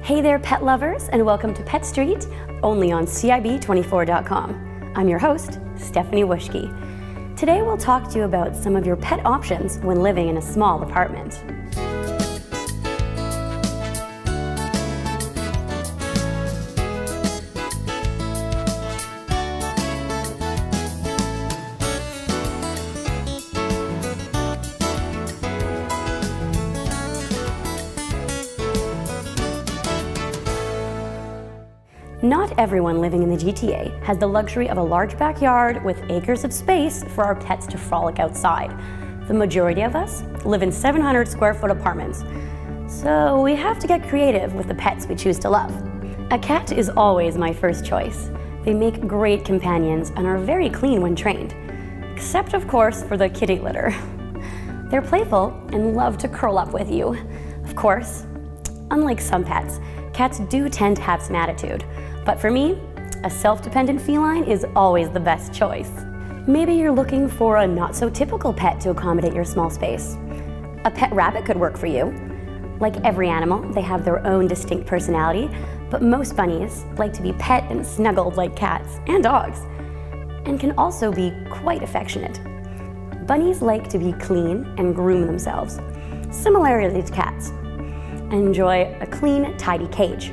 Hey there, pet lovers, and welcome to Pet Street, only on CIB24.com. I'm your host, Stephanie Wuschke. Today we'll talk to you about some of your pet options when living in a small apartment. Not everyone living in the GTA has the luxury of a large backyard with acres of space for our pets to frolic outside. The majority of us live in 700 square foot apartments, so we have to get creative with the pets we choose to love. A cat is always my first choice. They make great companions and are very clean when trained, except of course for the kitty litter. They're playful and love to curl up with you. Of course, unlike some pets, cats do tend to have some attitude. But for me, a self-dependent feline is always the best choice. Maybe you're looking for a not-so-typical pet to accommodate your small space. A pet rabbit could work for you. Like every animal, they have their own distinct personality, but most bunnies like to be pet and snuggled like cats and dogs, and can also be quite affectionate. Bunnies like to be clean and groom themselves, similarly to cats, and enjoy a clean, tidy cage.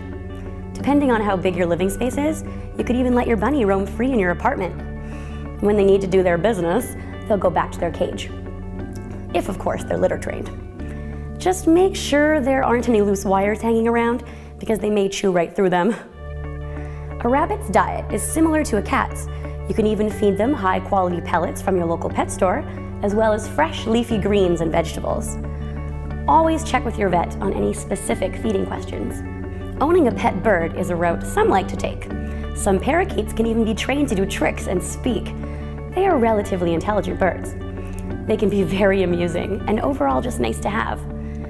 Depending on how big your living space is, you could even let your bunny roam free in your apartment. When they need to do their business, they'll go back to their cage. If, of course, they're litter trained. Just make sure there aren't any loose wires hanging around, because they may chew right through them. A rabbit's diet is similar to a cat's. You can even feed them high-quality pellets from your local pet store, as well as fresh leafy greens and vegetables. Always check with your vet on any specific feeding questions. Owning a pet bird is a route some like to take. Some parakeets can even be trained to do tricks and speak. They are relatively intelligent birds. They can be very amusing and overall just nice to have.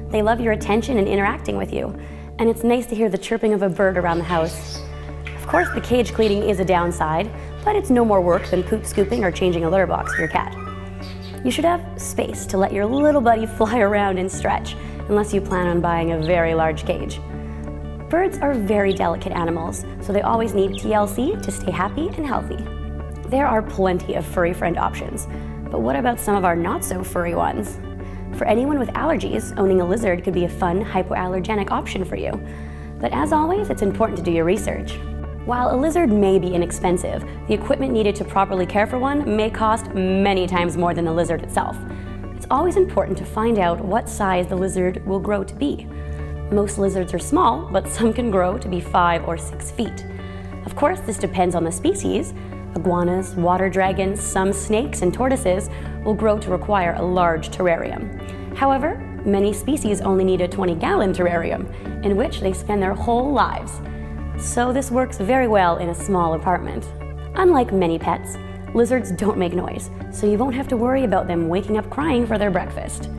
They love your attention and interacting with you, and it's nice to hear the chirping of a bird around the house. Of course, the cage cleaning is a downside, but it's no more work than poop scooping or changing a litter box for your cat. You should have space to let your little buddy fly around and stretch, unless you plan on buying a very large cage. Birds are very delicate animals, so they always need TLC to stay happy and healthy. There are plenty of furry friend options, but what about some of our not-so-furry ones? For anyone with allergies, owning a lizard could be a fun, hypoallergenic option for you. But as always, it's important to do your research. While a lizard may be inexpensive, the equipment needed to properly care for one may cost many times more than the lizard itself. It's always important to find out what size the lizard will grow to be. Most lizards are small, but some can grow to be 5 or 6 feet. Of course, this depends on the species. Iguanas, water dragons, some snakes, and tortoises will grow to require a large terrarium. However, many species only need a 20-gallon terrarium, in which they spend their whole lives. So this works very well in a small apartment. Unlike many pets, lizards don't make noise, so you won't have to worry about them waking up crying for their breakfast.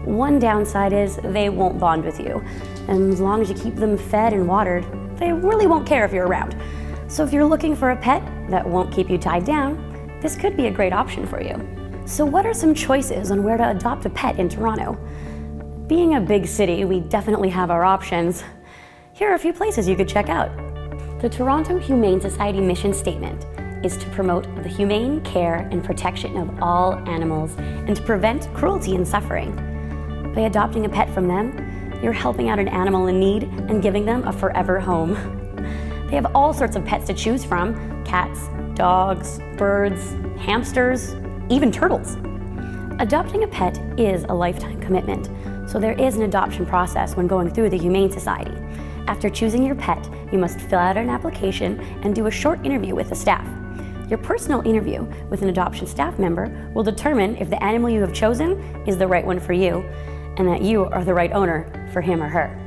One downside is they won't bond with you, and as long as you keep them fed and watered, they really won't care if you're around. So if you're looking for a pet that won't keep you tied down, this could be a great option for you. So what are some choices on where to adopt a pet in Toronto? Being a big city, we definitely have our options. Here are a few places you could check out. The Toronto Humane Society mission statement is to promote the humane care and protection of all animals and to prevent cruelty and suffering. By adopting a pet from them, you're helping out an animal in need and giving them a forever home. They have all sorts of pets to choose from: cats, dogs, birds, hamsters, even turtles. Adopting a pet is a lifetime commitment, so there is an adoption process when going through the Humane Society. After choosing your pet, you must fill out an application and do a short interview with the staff. Your personal interview with an adoption staff member will determine if the animal you have chosen is the right one for you, and that you are the right owner for him or her.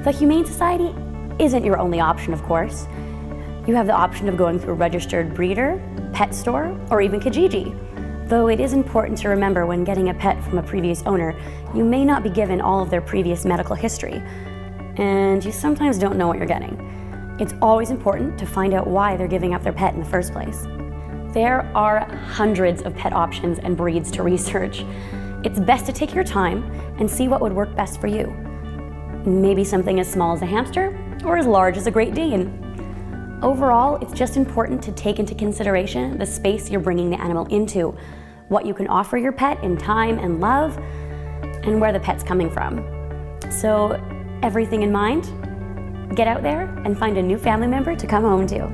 The Humane Society isn't your only option, of course. You have the option of going through a registered breeder, pet store, or even Kijiji. Though it is important to remember when getting a pet from a previous owner, you may not be given all of their previous medical history, and you sometimes don't know what you're getting. It's always important to find out why they're giving up their pet in the first place. There are hundreds of pet options and breeds to research. It's best to take your time and see what would work best for you. Maybe something as small as a hamster, or as large as a Great Dane. Overall, it's just important to take into consideration the space you're bringing the animal into, what you can offer your pet in time and love, and where the pet's coming from. So, everything in mind, get out there and find a new family member to come home to.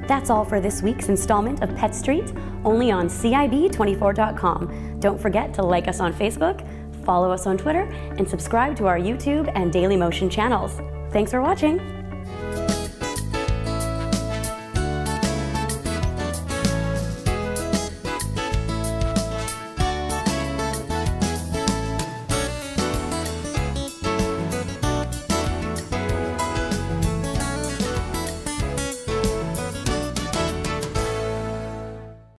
That's all for this week's installment of Pet Street, only on CIB24.com. Don't forget to like us on Facebook, follow us on Twitter, and subscribe to our YouTube and Daily Motion channels. Thanks for watching.